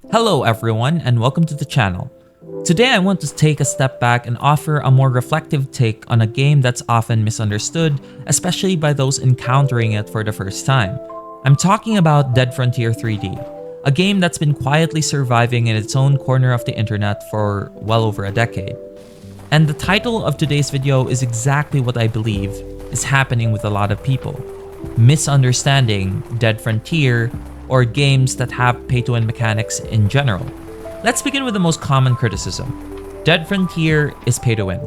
Hello everyone and welcome to the channel. Today I want to take a step back and offer a more reflective take on a game that's often misunderstood, especially by those encountering it for the first time. I'm talking about Dead Frontier 3D, a game that's been quietly surviving in its own corner of the internet for well over a decade. And the title of today's video is exactly what I believe is happening with a lot of people: misunderstanding Dead Frontier, or games that have pay-to-win mechanics in general. Let's begin with the most common criticism. Dead Frontier is pay-to-win.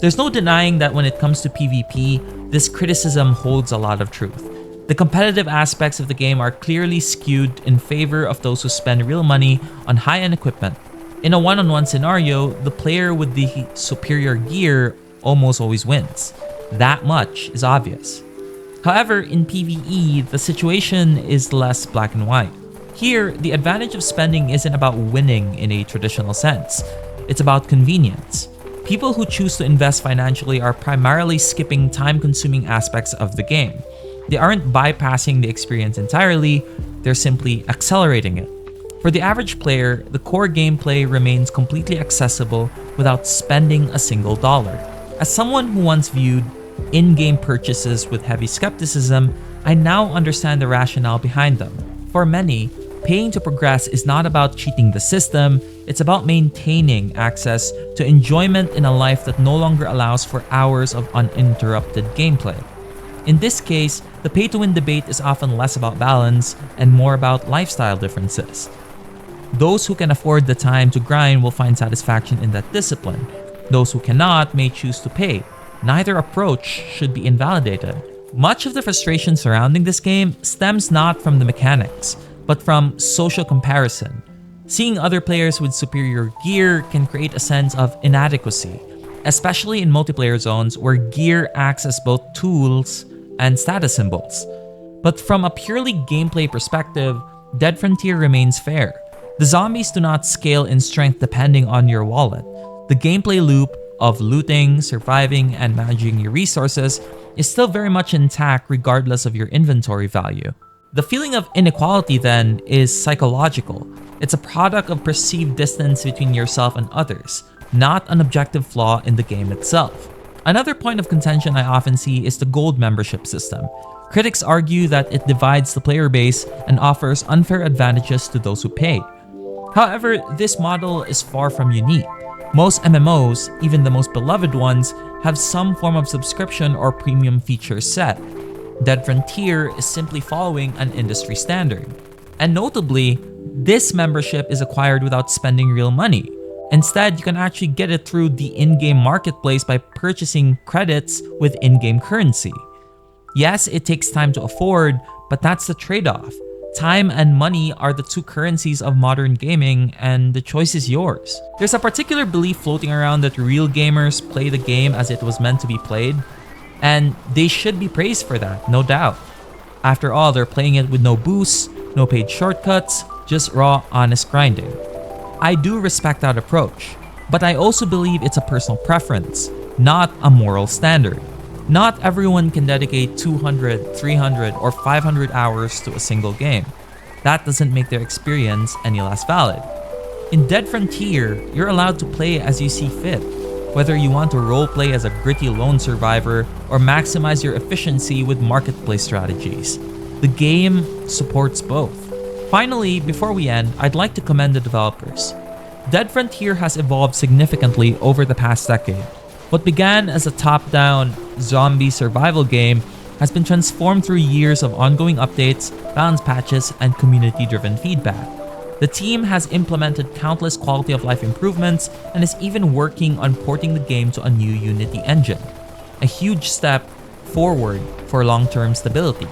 There's no denying that when it comes to PvP, this criticism holds a lot of truth. The competitive aspects of the game are clearly skewed in favor of those who spend real money on high-end equipment. In a one-on-one scenario, the player with the superior gear almost always wins. That much is obvious. However, in PvE, the situation is less black and white. Here, the advantage of spending isn't about winning in a traditional sense. It's about convenience. People who choose to invest financially are primarily skipping time-consuming aspects of the game. They aren't bypassing the experience entirely, they're simply accelerating it. For the average player, the core gameplay remains completely accessible without spending a single dollar. As someone who once viewed in-game purchases with heavy skepticism, I now understand the rationale behind them. For many, paying to progress is not about cheating the system, it's about maintaining access to enjoyment in a life that no longer allows for hours of uninterrupted gameplay. In this case, the pay-to-win debate is often less about balance and more about lifestyle differences. Those who can afford the time to grind will find satisfaction in that discipline. Those who cannot may choose to pay. Neither approach should be invalidated. Much of the frustration surrounding this game stems not from the mechanics, but from social comparison. Seeing other players with superior gear can create a sense of inadequacy, especially in multiplayer zones where gear acts as both tools and status symbols. But from a purely gameplay perspective, Dead Frontier remains fair. The zombies do not scale in strength depending on your wallet. The gameplay loop of looting, surviving, and managing your resources is still very much intact regardless of your inventory value. The feeling of inequality then is psychological. It's a product of perceived distance between yourself and others, not an objective flaw in the game itself. Another point of contention I often see is the gold membership system. Critics argue that it divides the player base and offers unfair advantages to those who pay. However, this model is far from unique. Most MMOs, even the most beloved ones, have some form of subscription or premium feature set. Dead Frontier is simply following an industry standard. And notably, this membership is acquired without spending real money. Instead, you can actually get it through the in-game marketplace by purchasing credits with in-game currency. Yes, it takes time to afford, but that's the trade-off. Time and money are the two currencies of modern gaming, and the choice is yours. There's a particular belief floating around that real gamers play the game as it was meant to be played, and they should be praised for that, no doubt. After all, they're playing it with no boosts, no paid shortcuts, just raw, honest grinding. I do respect that approach, but I also believe it's a personal preference, not a moral standard. Not everyone can dedicate 200, 300, or 500 hours to a single game. That doesn't make their experience any less valid. In Dead Frontier, you're allowed to play as you see fit, whether you want to roleplay as a gritty lone survivor or maximize your efficiency with marketplace strategies. The game supports both. Finally, before we end, I'd like to commend the developers. Dead Frontier has evolved significantly over the past decade. What began as a top-down zombie survival game has been transformed through years of ongoing updates, balance patches, and community-driven feedback. The team has implemented countless quality of life improvements and is even working on porting the game to a new Unity engine, a huge step forward for long-term stability.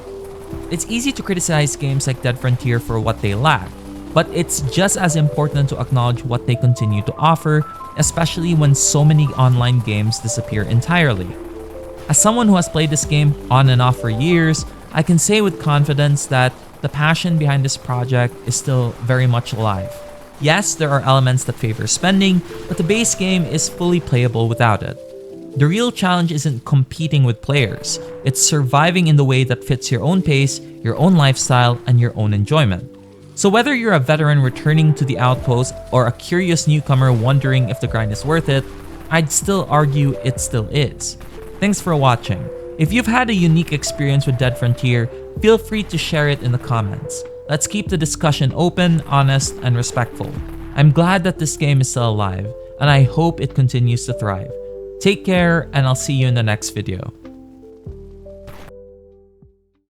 It's easy to criticize games like Dead Frontier for what they lack, but it's just as important to acknowledge what they continue to offer, especially when so many online games disappear entirely. As someone who has played this game on and off for years, I can say with confidence that the passion behind this project is still very much alive. Yes, there are elements that favor spending, but the base game is fully playable without it. The real challenge isn't competing with players, it's surviving in the way that fits your own pace, your own lifestyle, and your own enjoyment. So whether you're a veteran returning to the outpost or a curious newcomer wondering if the grind is worth it, I'd still argue it still is. Thanks for watching. If you've had a unique experience with Dead Frontier, feel free to share it in the comments. Let's keep the discussion open, honest, and respectful. I'm glad that this game is still alive, and I hope it continues to thrive. Take care, and I'll see you in the next video.